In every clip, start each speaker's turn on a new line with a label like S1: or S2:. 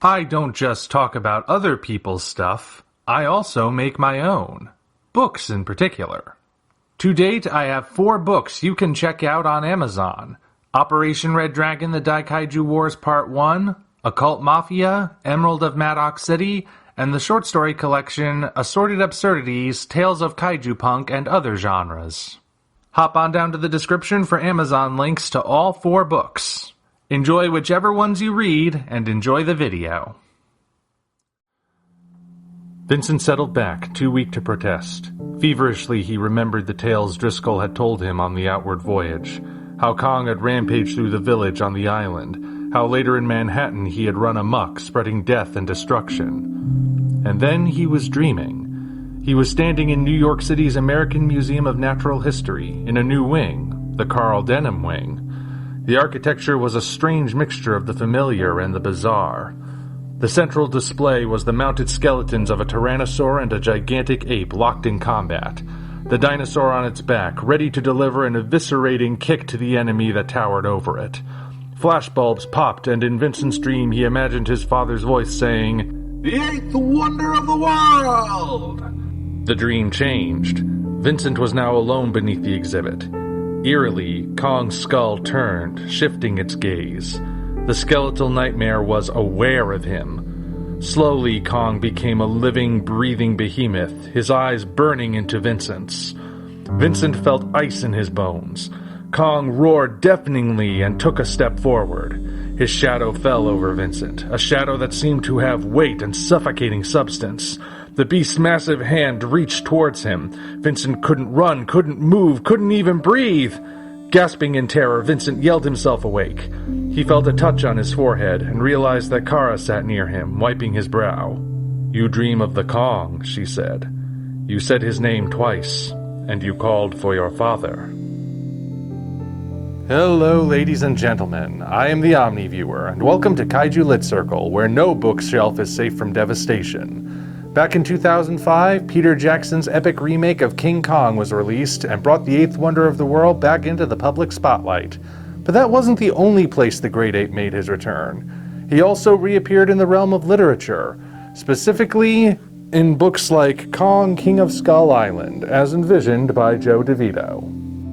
S1: I don't just talk about other people's stuff, I also make my own. Books in particular. To date, I have 4 books you can check out on Amazon. Operation Red Dragon: The Kaiju Wars Part 1, Occult Mafia, Emerald of Maddox City, and the short story collection Assorted Absurdities, Tales of Kaiju Punk and Other Genres. Hop on down to the description for Amazon links to all 4 books. Enjoy whichever ones you read, and enjoy the video. Vincent settled back, too weak to protest. Feverishly he remembered the tales Driscoll had told him on the outward voyage. How Kong had rampaged through the village on the island. How later in Manhattan he had run amok, spreading death and destruction. And then he was dreaming. He was standing in New York City's American Museum of Natural History, in a new wing, the Carl Denham Wing. The architecture was a strange mixture of the familiar and the bizarre. The central display was the mounted skeletons of a tyrannosaur and a gigantic ape locked in combat. The dinosaur on its back, ready to deliver an eviscerating kick to the enemy that towered over it. Flashbulbs popped, and in Vincent's dream he imagined his father's voice saying, "The 8th wonder of the world!" The dream changed. Vincent was now alone beneath the exhibit. Eerily, Kong's skull turned, shifting its gaze. The skeletal nightmare was aware of him. Slowly, Kong became a living, breathing behemoth, his eyes burning into Vincent's. Vincent felt ice in his bones. Kong roared deafeningly and took a step forward. His shadow fell over Vincent, a shadow that seemed to have weight and suffocating substance. The beast's massive hand reached towards him. Vincent couldn't run, couldn't move, couldn't even breathe. Gasping in terror, Vincent yelled himself awake. He felt a touch on his forehead and realized that Kara sat near him, wiping his brow. "You dream of the Kong," she said. "You said his name twice, and you called for your father." Hello, ladies and gentlemen. I am the Omni viewer, and welcome to Kaiju Lit Circle, where no bookshelf is safe from devastation. Back in 2005, Peter Jackson's epic remake of King Kong was released and brought the 8th wonder of the world back into the public spotlight. But that wasn't the only place the great ape made his return. He also reappeared in the realm of literature, specifically in books like Kong, King of Skull Island, as envisioned by Joe DeVito.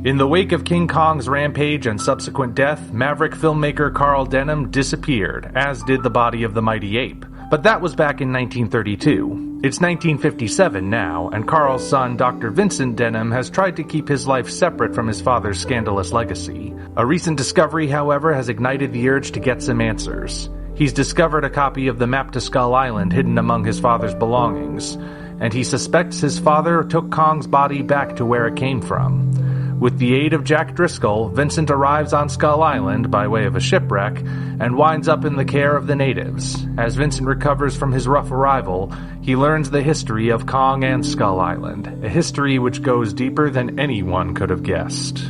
S1: In the wake of King Kong's rampage and subsequent death, maverick filmmaker Carl Denham disappeared, as did the body of the mighty ape. But that was back in 1932. It's 1957 now, and Carl's son, Dr. Vincent Denham, has tried to keep his life separate from his father's scandalous legacy. A recent discovery, however, has ignited the urge to get some answers. He's discovered a copy of the map to Skull Island hidden among his father's belongings, and he suspects his father took Kong's body back to where it came from. With the aid of Jack Driscoll, Vincent arrives on Skull Island by way of a shipwreck and winds up in the care of the natives. As Vincent recovers from his rough arrival, he learns the history of Kong and Skull Island, a history which goes deeper than anyone could have guessed.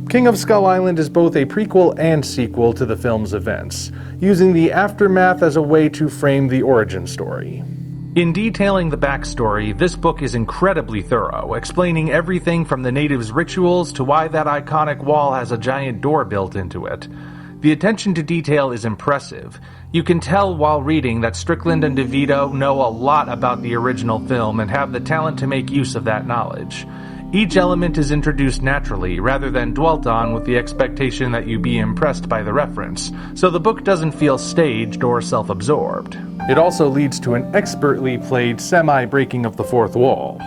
S1: King of Skull Island is both a prequel and sequel to the film's events, using the aftermath as a way to frame the origin story. In detailing the backstory, this book is incredibly thorough, explaining everything from the natives' rituals to why that iconic wall has a giant door built into it. The attention to detail is impressive. You can tell while reading that Strickland and DeVito know a lot about the original film and have the talent to make use of that knowledge. Each element is introduced naturally, rather than dwelt on with the expectation that you be impressed by the reference, so the book doesn't feel staged or self-absorbed. It also leads to an expertly played semi-breaking of the fourth wall.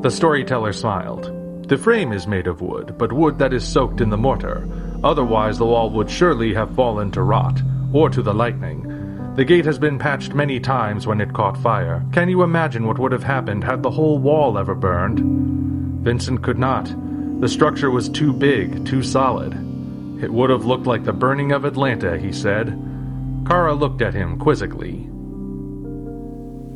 S1: The storyteller smiled. "The frame is made of wood, but wood that is soaked in the mortar. Otherwise the wall would surely have fallen to rot, or to the lightning. The gate has been patched many times when it caught fire. Can you imagine what would have happened had the whole wall ever burned?" Vincent could not. The structure was too big, too solid. "It would have looked like the burning of Atlanta," he said. Kara looked at him quizzically.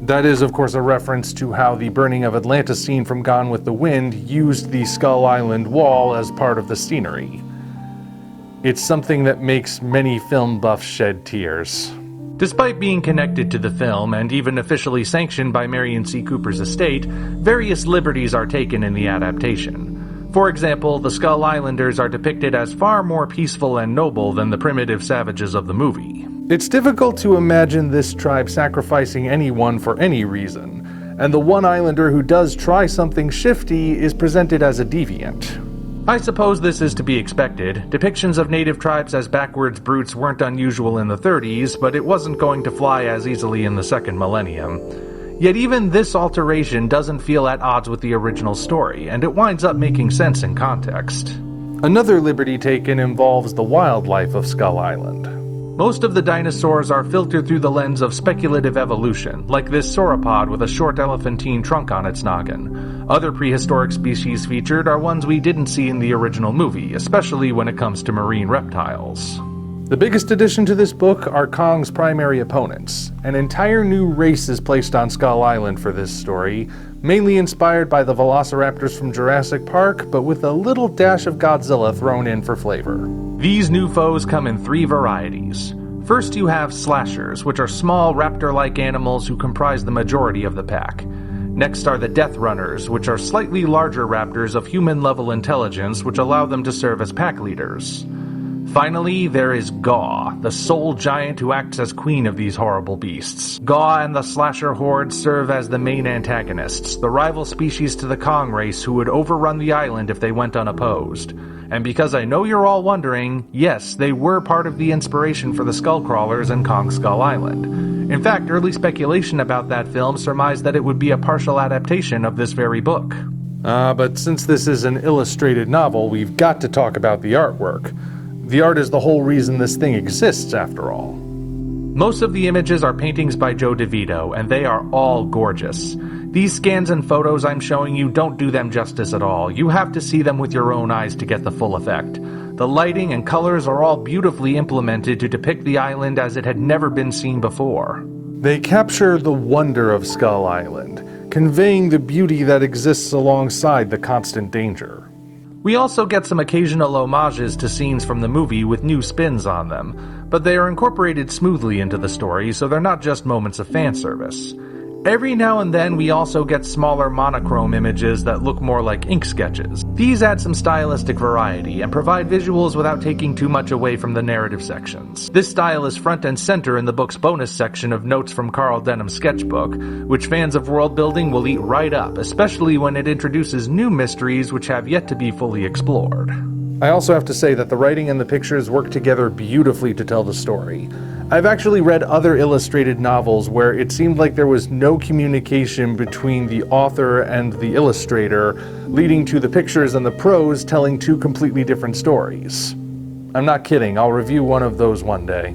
S1: That is, of course, a reference to how the burning of Atlanta scene from Gone with the Wind used the Skull Island wall as part of the scenery. It's something that makes many film buffs shed tears. Despite being connected to the film and even officially sanctioned by Marion C. Cooper's estate, various liberties are taken in the adaptation. For example, the Skull Islanders are depicted as far more peaceful and noble than the primitive savages of the movie. It's difficult to imagine this tribe sacrificing anyone for any reason, and the one islander who does try something shifty is presented as a deviant. I suppose this is to be expected. Depictions of native tribes as backwards brutes weren't unusual in the 30s, but it wasn't going to fly as easily in the second millennium. Yet even this alteration doesn't feel at odds with the original story, and it winds up making sense in context. Another liberty taken involves the wildlife of Skull Island. Most of the dinosaurs are filtered through the lens of speculative evolution, like this sauropod with a short elephantine trunk on its noggin. Other prehistoric species featured are ones we didn't see in the original movie, especially when it comes to marine reptiles. The biggest addition to this book are Kong's primary opponents. An entire new race is placed on Skull Island for this story, mainly inspired by the velociraptors from Jurassic Park, but with a little dash of Godzilla thrown in for flavor. These new foes come in 3 varieties. First you have slashers, which are small raptor-like animals who comprise the majority of the pack. Next are the Death Runners, which are slightly larger raptors of human-level intelligence which allow them to serve as pack leaders. Finally, there is Gaw, the sole giant who acts as queen of these horrible beasts. Gaw and the Slasher Horde serve as the main antagonists, the rival species to the Kong race who would overrun the island if they went unopposed. And because I know you're all wondering, yes, they were part of the inspiration for the Skullcrawlers and Kong Skull Island. In fact, early speculation about that film surmised that it would be a partial adaptation of this very book. But since this is an illustrated novel, we've got to talk about the artwork. The art is the whole reason this thing exists, after all. Most of the images are paintings by Joe DeVito, and they are all gorgeous. These scans and photos I'm showing you don't do them justice at all. You have to see them with your own eyes to get the full effect. The lighting and colors are all beautifully implemented to depict the island as it had never been seen before. They capture the wonder of Skull Island, conveying the beauty that exists alongside the constant danger. We also get some occasional homages to scenes from the movie with new spins on them, but they are incorporated smoothly into the story, so they're not just moments of fan service. Every now and then we also get smaller monochrome images that look more like ink sketches. These add some stylistic variety and provide visuals without taking too much away from the narrative sections. This style is front and center in the book's bonus section of notes from Carl Denham's sketchbook, which fans of world building will eat right up, especially when it introduces new mysteries which have yet to be fully explored. I also have to say that the writing and the pictures work together beautifully to tell the story. I've actually read other illustrated novels where it seemed like there was no communication between the author and the illustrator, leading to the pictures and the prose telling 2 completely different stories. I'm not kidding, I'll review one of those one day.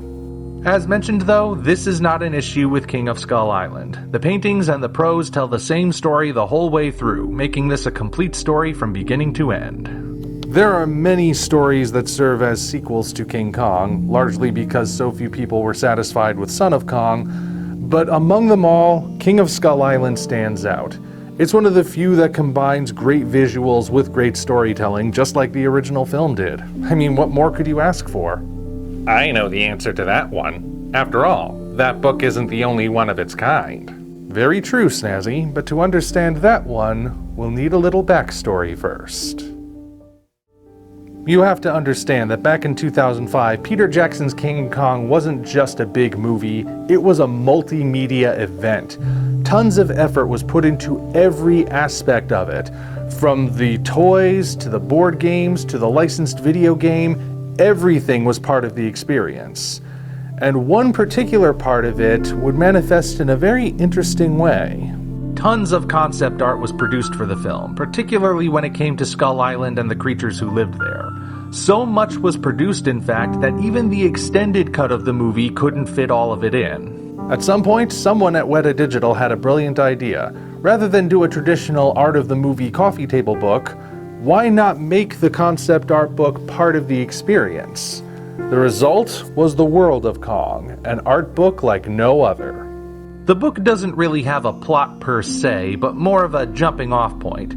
S1: As mentioned though, this is not an issue with King of Skull Island. The paintings and the prose tell the same story the whole way through, making this a complete story from beginning to end. There are many stories that serve as sequels to King Kong, largely because so few people were satisfied with Son of Kong, but among them all, King of Skull Island stands out. It's one of the few that combines great visuals with great storytelling, just like the original film did. I mean, what more could you ask for? I know the answer to that one. After all, that book isn't the only one of its kind. Very true, Snazzy, but to understand that one, we'll need a little backstory first. You have to understand that back in 2005, Peter Jackson's King Kong wasn't just a big movie, it was a multimedia event. Tons of effort was put into every aspect of it, from the toys, to the board games, to the licensed video game. Everything was part of the experience. And one particular part of it would manifest in a very interesting way. Tons of concept art was produced for the film, particularly when it came to Skull Island and the creatures who lived there. So much was produced, in fact, that even the extended cut of the movie couldn't fit all of it in. At some point, someone at Weta Digital had a brilliant idea. Rather than do a traditional art of the movie coffee table book, why not make the concept art book part of the experience? The result was The World of Kong, an art book like no other. The book doesn't really have a plot per se, but more of a jumping off point.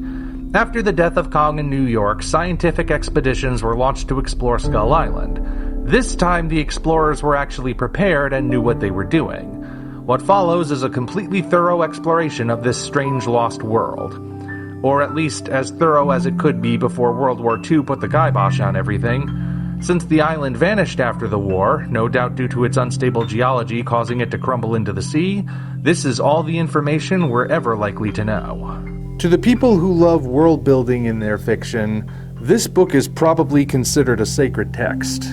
S1: After the death of Kong in New York, scientific expeditions were launched to explore Skull Island. This time the explorers were actually prepared and knew what they were doing. What follows is a completely thorough exploration of this strange lost world. Or at least as thorough as it could be before World War II put the kibosh on everything. Since the island vanished after the war, no doubt due to its unstable geology causing it to crumble into the sea, this is all the information we're ever likely to know. To the people who love world building in their fiction, this book is probably considered a sacred text.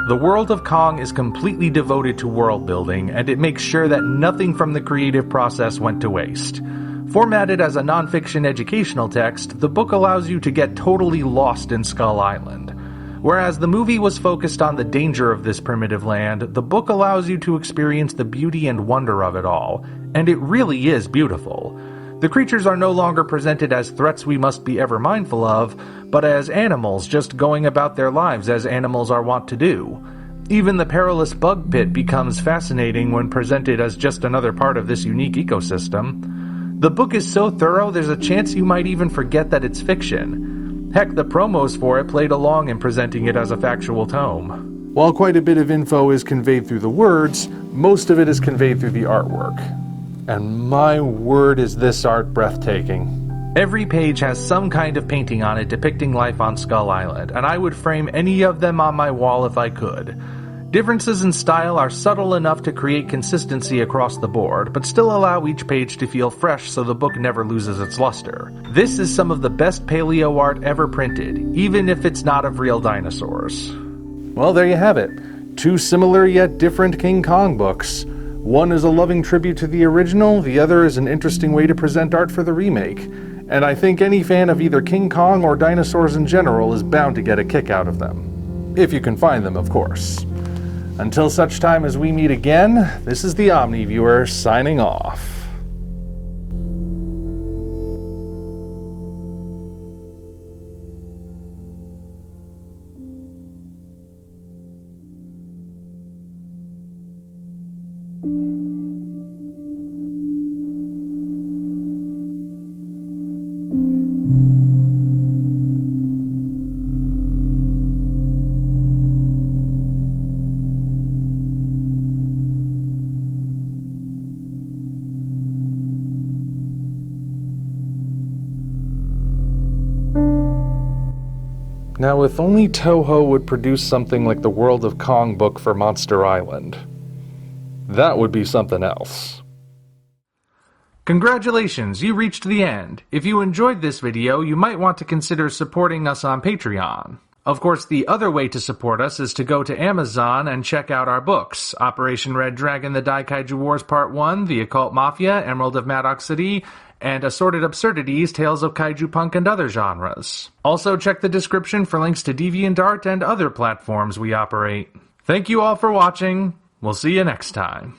S1: The world of Kong is completely devoted to world building, and it makes sure that nothing from the creative process went to waste. Formatted as a non-fiction educational text, the book allows you to get totally lost in Skull Island. Whereas the movie was focused on the danger of this primitive land, the book allows you to experience the beauty and wonder of it all, and it really is beautiful. The creatures are no longer presented as threats we must be ever mindful of, but as animals just going about their lives as animals are wont to do. Even the perilous bug pit becomes fascinating when presented as just another part of this unique ecosystem. The book is so thorough there's a chance you might even forget that it's fiction. Heck, the promos for it played along in presenting it as a factual tome. While quite a bit of info is conveyed through the words, most of it is conveyed through the artwork. And my word, is this art breathtaking. Every page has some kind of painting on it depicting life on Skull Island, and I would frame any of them on my wall if I could. Differences in style are subtle enough to create consistency across the board, but still allow each page to feel fresh so the book never loses its luster. This is some of the best paleo art ever printed, even if it's not of real dinosaurs. Well, there you have it. Two similar yet different King Kong books. One is a loving tribute to the original, the other is an interesting way to present art for the remake. And I think any fan of either King Kong or dinosaurs in general is bound to get a kick out of them. If you can find them, of course. Until such time as we meet again, this is the Omni Viewer signing off. Now, if only Toho would produce something like the World of Kong book for Monster Island. That would be something else. Congratulations, you reached the end. If you enjoyed this video, you might want to consider supporting us on Patreon. Of course, the other way to support us is to go to Amazon and check out our books: Operation Red Dragon, The Kaiju Wars Part 1, The Occult Mafia, Emerald of Maddox City, and Assorted Absurdities, Tales of Kaiju Punk and Other Genres. Also check the description for links to DeviantArt and other platforms we operate. Thank you all for watching. We'll see you next time.